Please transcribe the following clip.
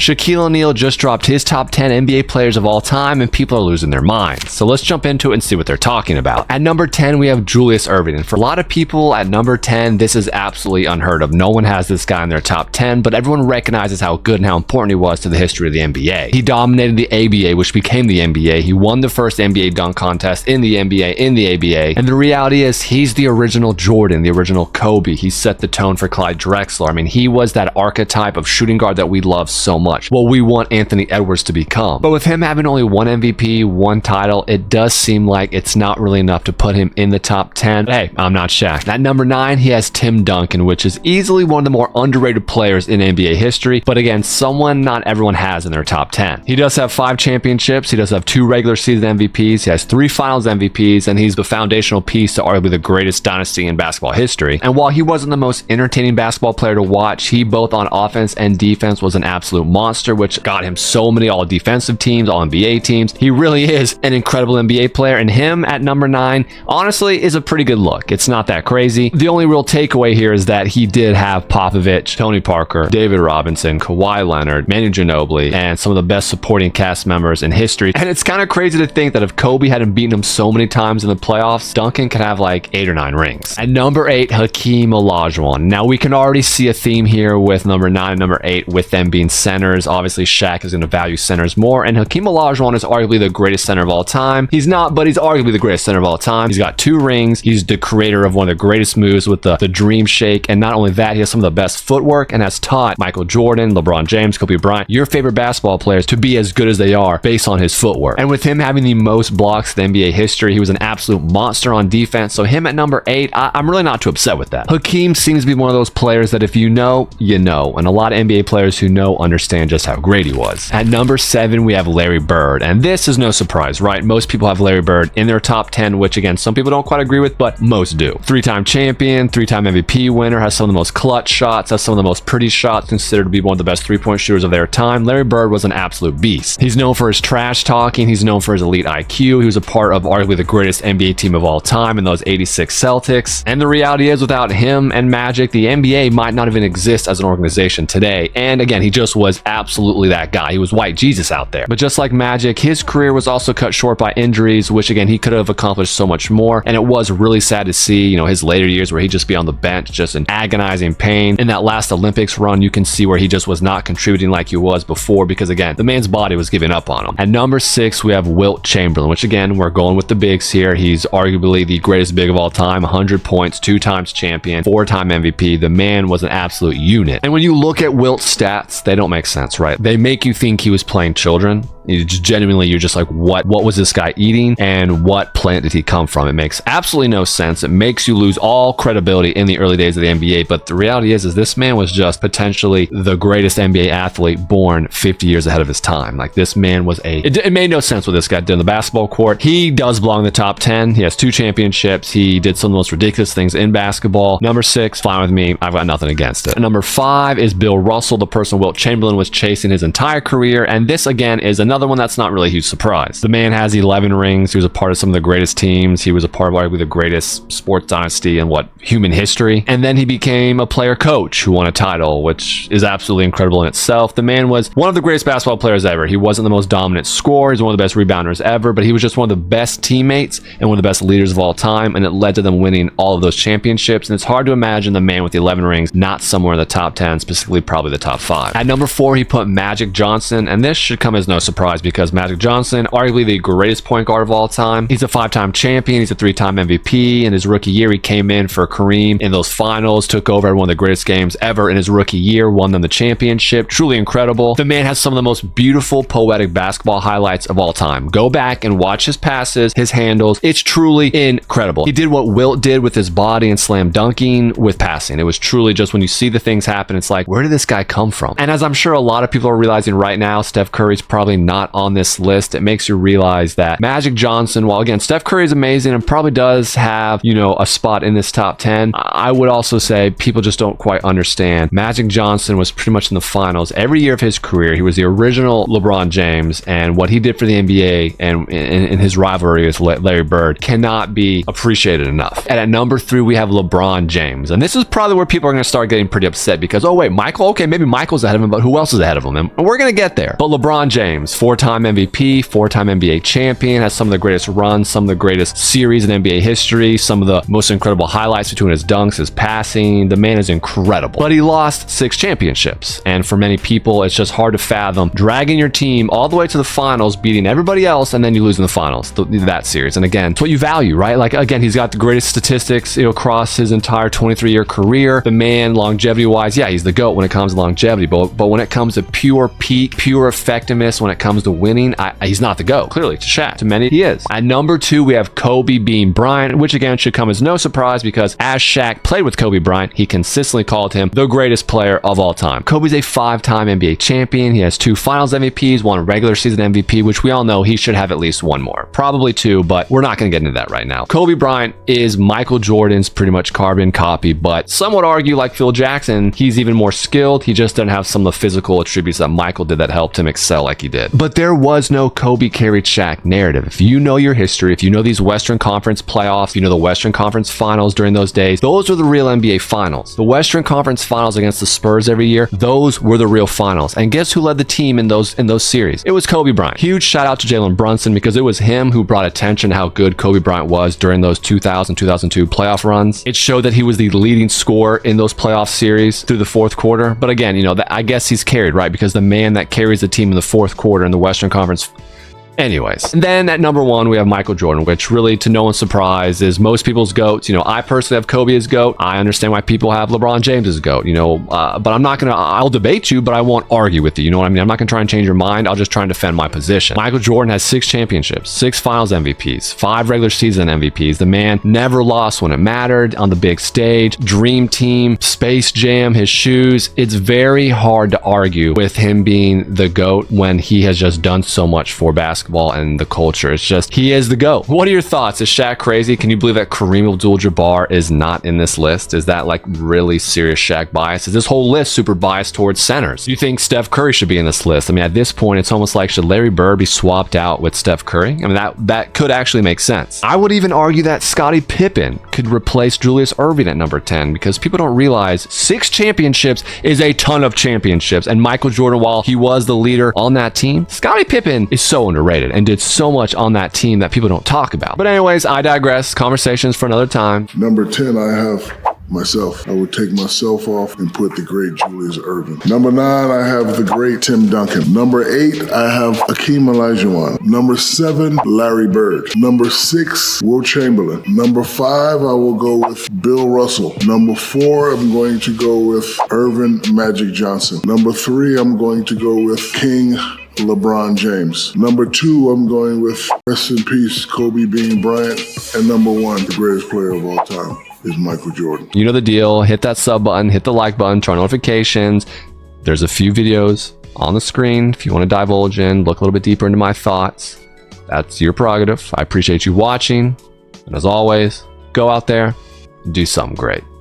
Shaquille O'Neal just dropped his top 10 NBA players of all time, and people are losing their minds. So let's jump into it and see what they're talking about. At number 10, we have Julius Irving. And for a lot of people, at number 10, this is absolutely unheard of. No one has this guy in their top 10, but everyone recognizes how good and how important he was to the history of the NBA. He dominated the ABA, which became the NBA. He won the first NBA dunk contest in the NBA, in the ABA. And the reality is, he's the original Jordan, the original Kobe. He set the tone for Clyde Drexler. I mean, he was that archetype of shooting guard that we love so much. Well, we want Anthony Edwards to become. But with him having only one MVP, one title, it does seem like it's not really enough to put him in the top 10. But hey, I'm not Shaq. At number 9, he has Tim Duncan, which is easily one of the more underrated players in NBA history. But again, someone not everyone has in their top 10. He does have 5 championships. He does have 2 regular season MVPs. He has 3 finals MVPs, and he's the foundational piece to arguably the greatest dynasty in basketball history. And while he wasn't the most entertaining basketball player to watch, he both on offense and defense was an absolute monster, which got him so many all defensive teams, all NBA teams. He really is an incredible NBA player, and him at number 9 honestly is a pretty good look. It's not that crazy. The only real takeaway here is that he did have Popovich, Tony Parker, David Robinson, Kawhi Leonard, Manu Ginobili, and some of the best supporting cast members in history. And it's kind of crazy to think that if Kobe hadn't beaten him so many times in the playoffs, Duncan could have like 8 or 9 rings. At number 8, Hakeem Olajuwon. Now we can already see a theme here with number 9 and number 8 with them being centers. Obviously Shaq is going to value centers more, and Hakeem Olajuwon is arguably the greatest center of all time. He's not, but he's arguably the greatest center of all time. He's got 2 rings. He's the creator of one of the greatest moves with the dream shake, and not only that, he has some of the best footwork and has taught Michael Jordan, LeBron James, Kobe Bryant, your favorite basketball players, to be as good as they are based on his footwork. And with him having the most blocks in NBA history, he was an absolute monster on defense. So him at number 8, I'm really not too upset with that. Hakeem seems to be one of those players that if you know, you know, and a lot of NBA players who know understand just how great he was. At number 7, we have Larry Bird, and this is no surprise, right? Most people have Larry Bird in their top 10, which again, some people don't quite agree with, but most do. 3-time champion, 3-time MVP winner, has some of the most clutch shots, has some of the most pretty shots, considered to be one of the best 3-point shooters of their time. Larry Bird was an absolute beast. He's known for his trash talking. He's known for his elite IQ. He was a part of arguably the greatest NBA team of all time in those 86 Celtics. And the reality is, without him and Magic, the NBA might not even exist as an organization today. And again, he just was absolutely that guy. He was white Jesus out there. But just like Magic, his career was also cut short by injuries, which again, he could have accomplished so much more. And it was really sad to see, you know, his later years where he'd just be on the bench, just in agonizing pain. In that last Olympics run, you can see where he just was not contributing like he was before, because again, the man's body was giving up on him. At number 6, we have Wilt Chamberlain, which again, we're going with the bigs here. He's arguably the greatest big of all time, 100 points, 2 times champion, 4-time MVP. The man was an absolute unit. And when you look at Wilt's stats, they don't make sense, right? They make you think he was playing children. Genuinely, you're just like, what was this guy eating, and what planet did he come from? It makes absolutely no sense. It makes you lose all credibility in the early days of the NBA. But the reality is this man was just potentially the greatest NBA athlete born 50 years ahead of his time. Like, this man was it made no sense what this guy did in the basketball court. He does belong in the top 10. He has 2 championships. He did some of the most ridiculous things in basketball. Number 6, fine with me. I've got nothing against it. And number 5 is Bill Russell, the person Wilt Chamberlain was chasing his entire career. And this again is another one that's not really a huge surprise. The man has 11 rings. He was a part of some of the greatest teams. He was a part of arguably the greatest sports dynasty in human history. And then he became a player coach who won a title, which is absolutely incredible in itself. The man was one of the greatest basketball players ever. He wasn't the most dominant scorer. He's one of the best rebounders ever, but he was just one of the best teammates and one of the best leaders of all time. And it led to them winning all of those championships. And it's hard to imagine the man with the 11 rings not somewhere in the top 10, specifically probably the top 5. At number 4, he put Magic Johnson, and this should come as no surprise because Magic Johnson, arguably the greatest point guard of all time. He's a 5-time champion. He's a 3-time MVP. In his rookie year, he came in for Kareem in those finals, took over one of the greatest games ever in his rookie year, won them the championship. Truly incredible. The man has some of the most beautiful, poetic basketball highlights of all time. Go back and watch his passes, his handles. It's truly incredible. He did what Wilt did with his body and slam dunking with passing. It was truly just, when you see the things happen, it's like, where did this guy come from? And as I'm sure a lot of people are realizing right now, Steph Curry's probably not not on this list, it makes you realize that Magic Johnson, while again, Steph Curry is amazing and probably does have, you know, a spot in this top 10, I would also say people just don't quite understand. Magic Johnson was pretty much in the finals every year of his career. He was the original LeBron James, and what he did for the NBA and in his rivalry with Larry Bird cannot be appreciated enough. And at number 3, we have LeBron James. And this is probably where people are going to start getting pretty upset because, oh wait, Michael, okay, maybe Michael's ahead of him, but who else is ahead of him? And we're going to get there. But LeBron James, 4-time MVP, 4-time NBA champion, has some of the greatest runs, some of the greatest series in NBA history, some of the most incredible highlights between his dunks, his passing. The man is incredible. But he lost 6 championships. And for many people, it's just hard to fathom dragging your team all the way to the finals, beating everybody else, and then you lose in the finals, that series. And again, it's what you value, right? Like, again, he's got the greatest statistics, you know, across his entire 23-year career. The man, longevity-wise, yeah, he's the GOAT when it comes to longevity, but when it comes to pure peak, pure effectiveness, when it comes to winning, he's not the GOAT. Clearly, to Shaq, to many, he is. At number 2, we have Kobe Bean Bryant, which again should come as no surprise because as Shaq played with Kobe Bryant, he consistently called him the greatest player of all time. Kobe's a 5-time NBA champion. He has 2 finals MVPs, 1 regular season MVP, which we all know he should have at least 1 more. Probably 2, but we're not going to get into that right now. Kobe Bryant is Michael Jordan's pretty much carbon copy, but some would argue, like Phil Jackson, he's even more skilled. He just doesn't have some of the physical attributes that Michael did that helped him excel like he did. But there was no Kobe carried Shaq narrative. If you know your history, if you know these Western Conference playoffs, you know the Western Conference finals during those days, those are the real NBA finals. The Western Conference finals against the Spurs every year, those were the real finals. And guess who led the team in those series? It was Kobe Bryant. Huge shout out to Jalen Brunson because it was him who brought attention to how good Kobe Bryant was during those 2000-2002 playoff runs. It showed that he was the leading scorer in those playoff series through the fourth quarter. But again, you know, I guess he's carried, right? Because the man that carries the team in the fourth quarter in the Western Conference. Anyways, and then at number 1, we have Michael Jordan, which really, to no one's surprise, is most people's GOAT. You know, I personally have Kobe as GOAT. I understand why people have LeBron James as GOAT, you know, but I'm not going to, I'll debate you, but I won't argue with you. You know what I mean? I'm not going to try and change your mind. I'll just try and defend my position. Michael Jordan has 6 championships, 6 finals MVPs, 5 regular season MVPs. The man never lost when it mattered on the big stage. Dream Team, Space Jam, his shoes. It's very hard to argue with him being the GOAT when he has just done so much for basketball and the culture. It's just, he is the GOAT. What are your thoughts? Is Shaq crazy? Can you believe that Kareem Abdul-Jabbar is not in this list? Is that like really serious Shaq bias? Is this whole list super biased towards centers? Do you think Steph Curry should be in this list? I mean, at this point, it's almost like, should Larry Bird be swapped out with Steph Curry? I mean, that could actually make sense. I would even argue that Scottie Pippen could replace Julius Irving at number 10 because people don't realize 6 championships is a ton of championships. And Michael Jordan, while he was the leader on that team, Scottie Pippen is so underrated and did so much on that team that people don't talk about. But anyways, I digress. Conversations for another time. Number 10, I have myself. I would take myself off and put the great Julius Irving. Number 9, I have the great Tim Duncan. Number 8, I have Akeem Olajuwon. Number 7, Larry Bird. Number 6, Will Chamberlain. Number 5, I will go with Bill Russell. Number 4, I'm going to go with Irvin Magic Johnson. Number 3, I'm going to go with King LeBron James. Number 2, I'm going with, rest in peace, Kobe Bean Bryant. And number 1, the greatest player of all time is Michael Jordan. You know the deal. Hit that sub button, hit the like button, turn on notifications. There's a few videos on the screen. If you want to divulge in, look a little bit deeper into my thoughts, that's your prerogative. I appreciate you watching. And as always, go out there and do something great.